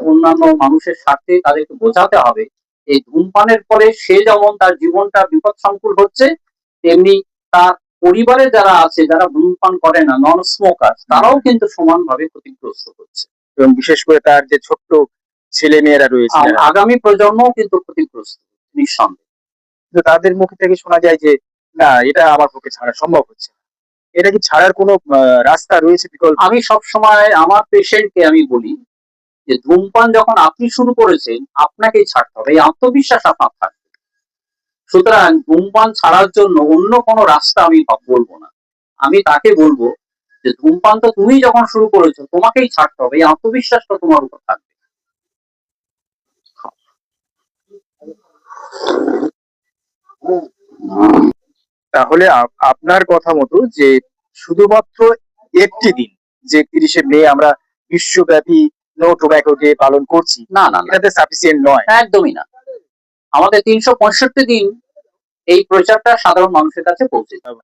অন্যান্য মানুষের স্বার্থে তাদেরকে বোঝাতে হবে এই ধূমপানের ফলে সে যেমন তার জীবনটা বিপদ সংকুল হচ্ছে, তেমনি তার পরিবারে যারা আছে যারা ধূমপান করে না, নন স্মোকার, তারাও কিন্তু সমানভাবে ক্ষতিগ্রস্ত হচ্ছে। এবং বিশেষ করে তার যে ছোট্ট ছেলে মেয়েরা রয়েছে, আগামী প্রজন্মও কিন্তু ক্ষতিগ্রস্ত নিঃসন্দেহে। কিন্তু তাদের মুখ থেকে শোনা যায় যে না, এটা আমার পক্ষে ছাড়া সম্ভব হচ্ছে না। এটা কি ছাড়ার কোনো রাস্তা রয়েছে, বিকল্প? আমি সবসময় আমার পেশেন্টকে আমি বলি যে ধূমপান যখন আপনি শুরু করেছেন আপনাকেই ছাড়তে হবে, এই আত্মবিশ্বাস আপনার থাকবে। সুতরাং ধূমপান ছাড়ার জন্য অন্য কোনো রাস্তা আমি বলবো না, আমি তাকে বলবো যে ধূমপান তো তুমি যখন শুরু করেছো তোমাকেই ছাড়তে হবে, এই আত্মবিশ্বাসটা তোমার উপর থাকবে। তাহলে আপনার কথা মতো যে শুধুমাত্র একটি দিন, যে 30শে মে আমরা বিশ্বব্যাপী নো টোব্যাকো ডে পালন করছি, না না, এটাতে সাফিসিয়েন্ট নয়। একদমই না। আমাদের 365 দিন এই প্রচারটা সাধারণ মানুষের কাছে পৌঁছে যাবে।